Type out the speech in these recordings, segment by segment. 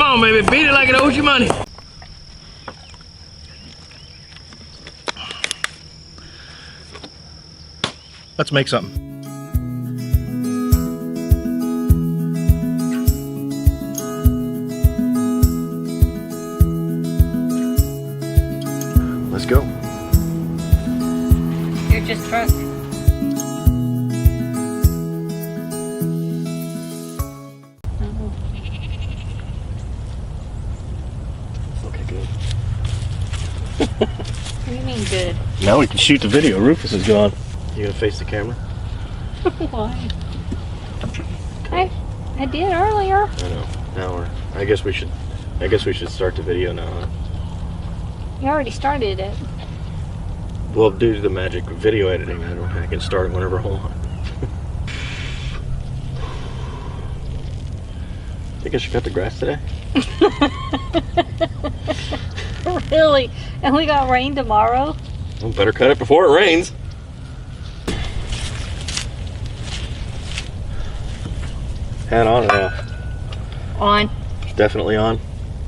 on, baby. Beat it like it owes you money. Let's make something. Let's go. You're just drunk. Okay, good. What do you mean good? Now we can shoot the video. Rufus is gone. You gonna face the camera? Why? I did earlier. I know. Now we're. I guess we should start the video now. Huh? You already started it. Well, due to the magic of video editing, I can start it whenever I want. Think I should cut the grass today? Really? And we got rain tomorrow? Well, better cut it before it rains. Hat on or off? On. Definitely on.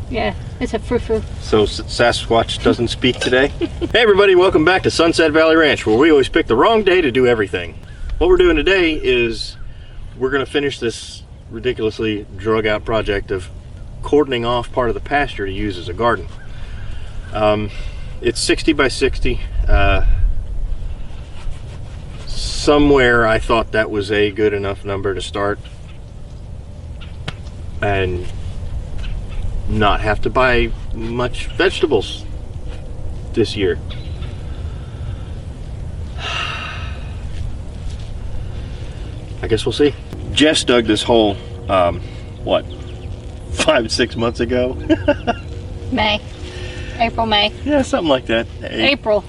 Yeah, it's a frou-frou. So Sasquatch doesn't speak today. Hey everybody, welcome back to Sunset Valley Ranch, where we always pick the wrong day to do everything. What we're doing today is we're going to finish this ridiculously drug out project of cordoning off part of the pasture to use as a garden. It's 60 by 60. Somewhere I thought that was a good enough number to start and not have to buy much vegetables this year. I guess we'll see. Jess dug this hole, what, 5-6 months ago? May. April, May. Yeah, something like that. April.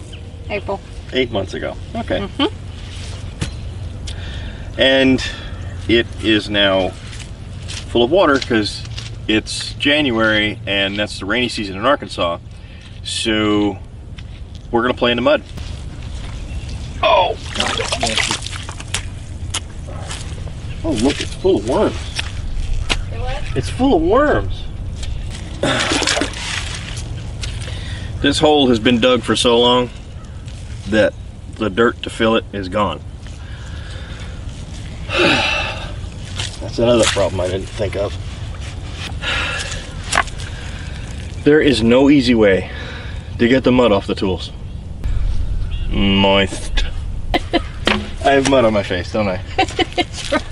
8 months ago. Okay. And it is now full of water because it's January and that's the rainy season in Arkansas. So we're gonna play in the mud. Oh God, that's nasty. Oh look, it's full of worms. It's full of worms. This hole has been dug for so long that the dirt to fill it is gone. That's another problem I didn't think of. There is no easy way to get the mud off the tools. Moist. I have mud on my face, don't I? It's right.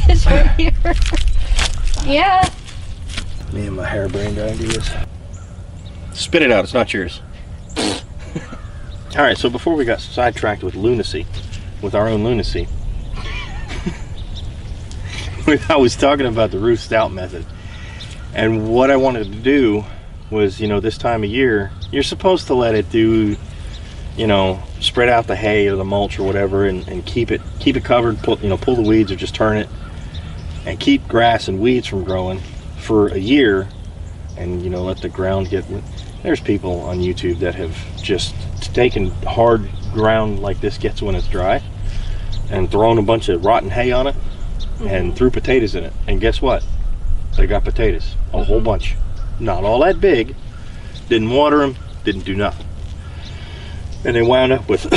It's right here. Yeah. Me and my harebrained ideas. Spit it out, it's not yours. Alright, so before we got sidetracked with lunacy, with our own lunacy, I was talking about the Ruth Stout method. And what I wanted to do was, you know, this time of year, you're supposed to let it do, you know, spread out the hay or the mulch or whatever and keep it covered, pull the weeds or just turn it, and keep grass and weeds from growing for a year, and, you know, let the ground get. There's people on YouTube that have just taken hard ground like this gets when it's dry and thrown a bunch of rotten hay on it and threw potatoes in it, and guess what? They got potatoes, a whole bunch. Not all that big, didn't water them, didn't do nothing. And they wound up with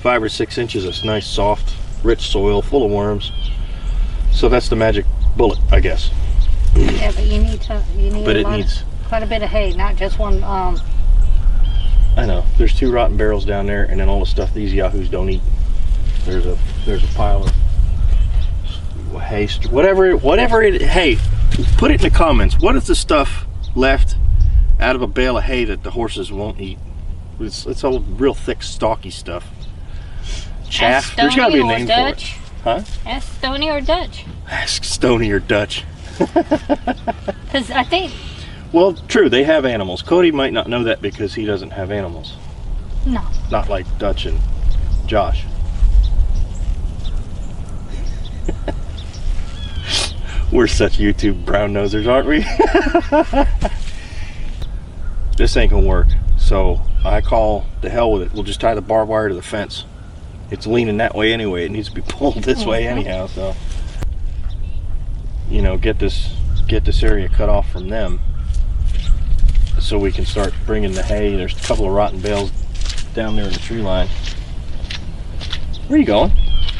5 or 6 inches of nice, soft, rich soil full of worms. So that's the magic bullet, I guess. Yeah, but you need quite a bit of hay, not just one. I know. There's 2 rotten barrels down there, and then all the stuff these yahoos don't eat. There's a pile of hay, whatever it. Hey, put it in the comments. What is the stuff left out of a bale of hay that the horses won't eat? It's all real thick, stalky stuff. Chaff. There's got to be a name for it. Huh? Ask Stony or Dutch. Ask Stony or Dutch. Because I think. Well, true, they have animals. Cody might not know that because he doesn't have animals. No. Not like Dutch and Josh. We're such YouTube brown nosers, aren't we? This ain't gonna work. So I call the hell with it. We'll just tie the barbed wire to the fence. It's leaning that way anyway. It needs to be pulled this way anyhow. So, you know, get this get this area cut off from them so we can start bringing the hay. There's a couple of rotten bales down there in the tree line. Where are you going?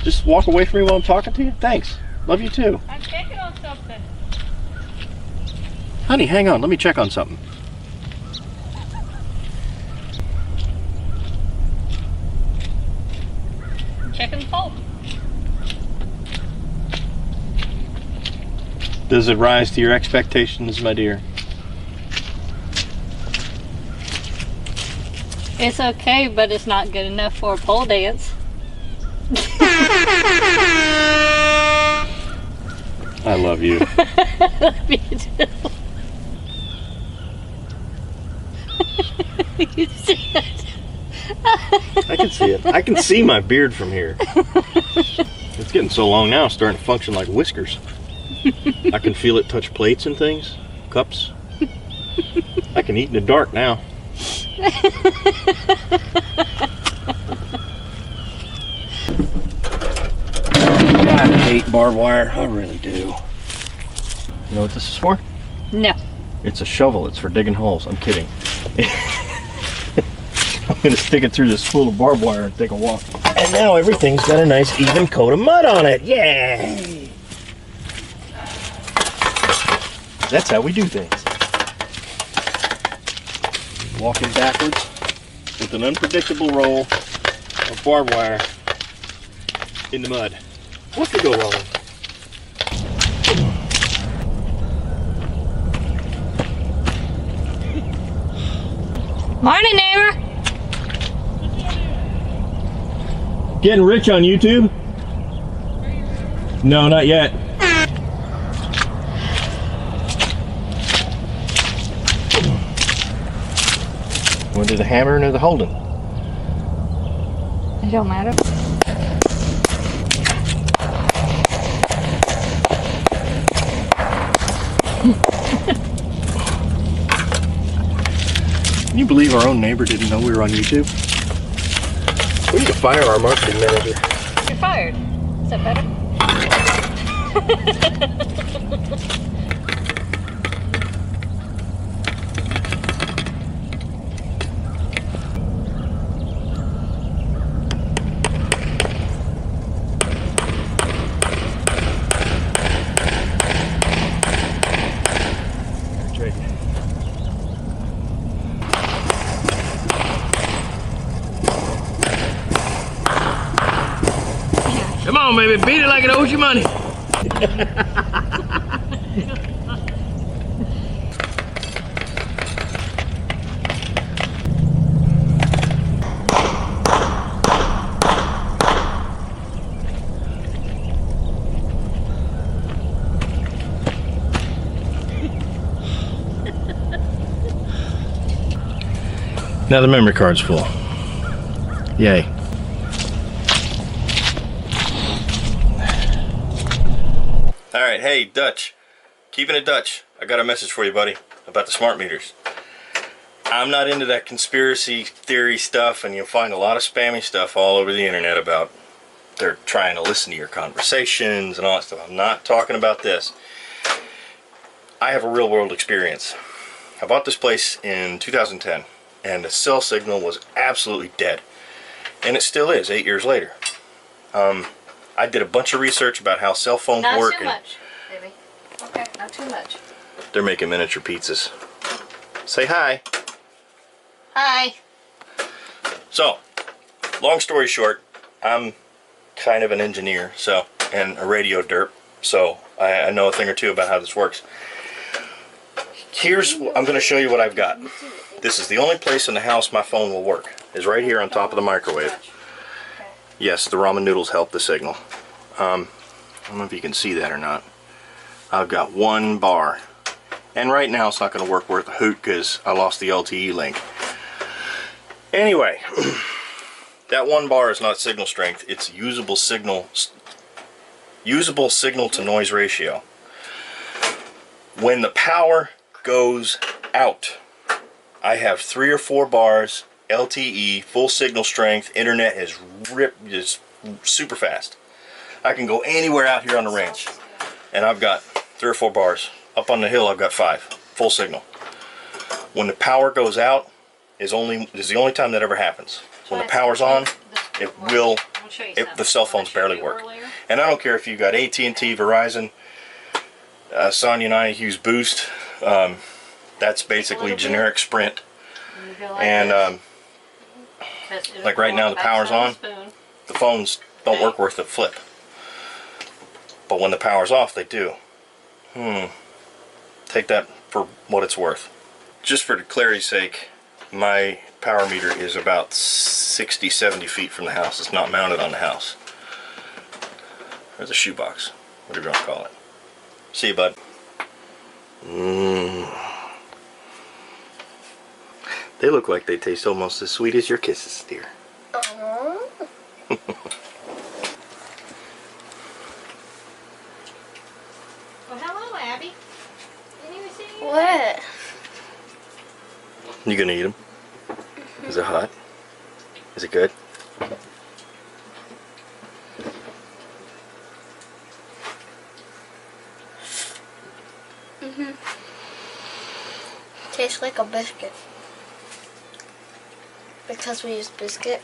Just walk away from me while I'm talking to you? Thanks. Love you too. I'm checking on something. Honey, hang on. Let me check on something. Checking the pulp. Does it rise to your expectations, my dear? It's okay, but it's not good enough for a pole dance. I love you. Me too. You see it? I can see it. I can see my beard from here. It's getting so long now, it's starting to function like whiskers. I can feel it touch plates and things, cups. I can eat in the dark now. God, I hate barbed wire. I really do. You know what this is for? No. It's a shovel. It's for digging holes. I'm kidding. I'm gonna stick it through this spool of barbed wire and take a walk. And now everything's got a nice even coat of mud on it. Yay! That's how we do things. Walking backwards with an unpredictable roll of barbed wire in the mud. What could go wrong? Morning, neighbor. Getting rich on YouTube? No, not yet. Want to do the hammering or the holding? It don't matter. Can you believe our own neighbor didn't know we were on YouTube? We need to fire our marketing manager. You're fired. Is that better? Come on, baby, beat it like it owes you money. Now the memory card's full. Yay. Alright, hey Dutch. Keeping it Dutch. I got a message for you, buddy, about the smart meters. I'm not into that conspiracy theory stuff, and you'll find a lot of spammy stuff all over the internet about they're trying to listen to your conversations and all that stuff. I'm not talking about this. I have a real world experience. I bought this place in 2010. And the cell signal was absolutely dead, and it still is 8 years later. I did a bunch of research about how cell phones work. Not too much, baby. Okay, not too much. They're making miniature pizzas. Say hi. Hi. So, long story short, I'm kind of an engineer, and a radio derp, so I know a thing or two about how this works. I'm going to show you what I've got. This is the only place in the house my phone will work, is right here on top of the microwave. Yes, the ramen noodles help the signal. I don't know if you can see that or not. I've got one bar. And right now it's not going to work worth a hoot because I lost the LTE link. Anyway, that one bar is not signal strength, it's usable signal to noise ratio. When the power goes out, I have 3 or 4 bars, LTE, full signal strength, internet is super fast. I can go anywhere out here on the ranch, and I've got 3 or 4 bars up on the hill I've got 5, full signal. When the power goes out is the only time that ever happens. When the power's on, the cell phones barely work. And I don't care if you got AT&T, Verizon, Sonia and I use Boost. That's basically generic Sprint. And like right now the power's on, the phones don't work worth a flip. But when the power's off, they do. Take that for what it's worth. Just for clarity's sake, my power meter is about 60-70 feet from the house. It's not mounted on the house. There's a shoebox, whatever you want to call it. See you, bud. They look like they taste almost as sweet as your kisses, dear. Oh. Well, hello, Abby. Didn't even see you. What? You gonna eat them? Is it hot? Is it good? Tastes like a biscuit. Because we use biscuit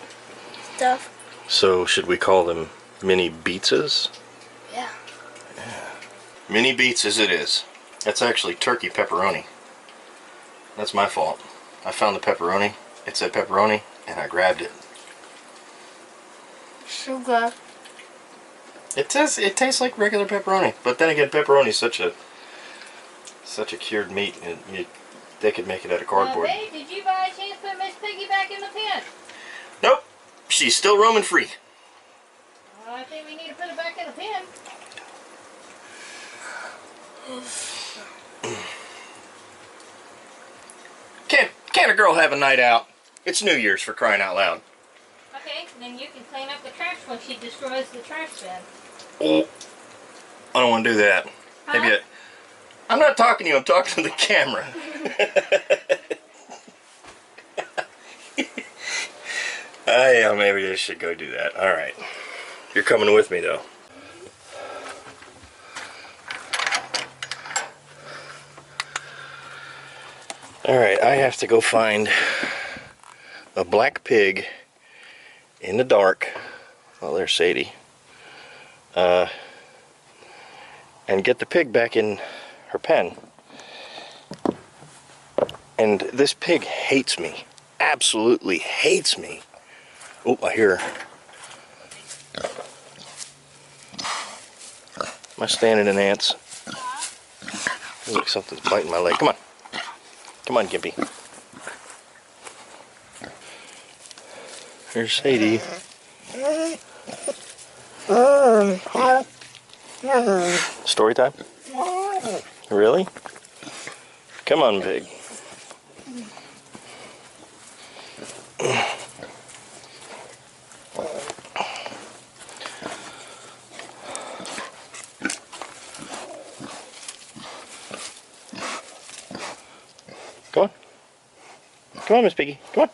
stuff. So should we call them mini Beetses? Yeah. Mini Beetses it is. That's actually turkey pepperoni. That's my fault. I found the pepperoni. It said pepperoni, and I grabbed it. Sugar. It tastes like regular pepperoni, but then again, pepperoni is such a cured meat, and they could make it out of cardboard. Babe, did you by chance put Miss Piggy back in the pen? Nope, she's still roaming free. Well, I think we need to put it back in the pen. Can't a girl have a night out? It's New Year's, for crying out loud. Okay, then you can clean up the trash when she destroys the trash bin. Oh, I don't want to do that. Huh? Maybe I'm not talking to you, I'm talking to the camera. Yeah, maybe I should go do that. Alright. You're coming with me, though. Alright, I have to go find a black pig in the dark. Well, there's Sadie. And get the pig back in her pen. And this pig hates me. Absolutely hates me. Oh, I hear her. Am I standing in ants? Looks like something's biting my leg. Come on. Come on, Gimpy. There's Sadie. Story time? Really? Come on, pig. Come on. Come on, Miss Piggy. Come on.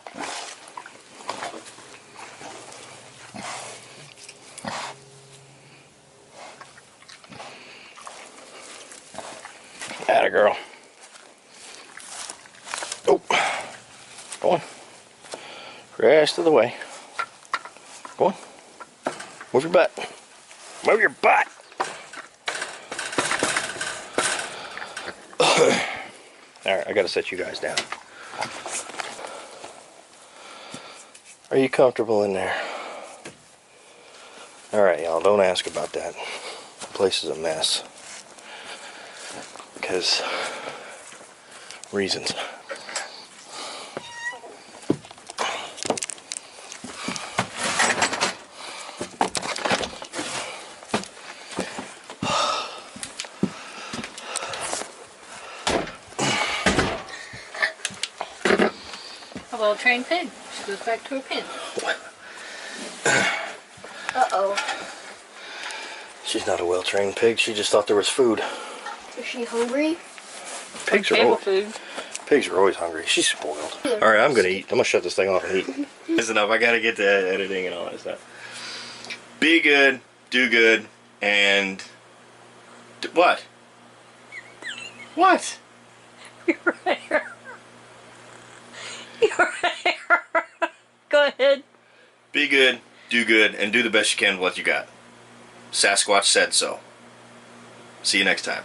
Atta girl. Oh. Go on. Rest of the way. Go on. Move your butt. Move your butt. Alright, I gotta set you guys down. Are you comfortable in there? Alright, y'all, don't ask about that. The place is a mess. Because reasons. A well-trained pig. She goes back to her pen. Uh-oh. She's not a well-trained pig. She just thought there was food. Is she hungry? Pigs are always hungry. She's spoiled. Alright, I'm gonna eat. I'm gonna shut this thing off and eat. That's enough. I gotta get to editing and all that stuff. Be good, do good, and... What? What? Your hair. Your hair. Go ahead. Be good, do good, and do the best you can with what you got. Sasquatch said so. See you next time.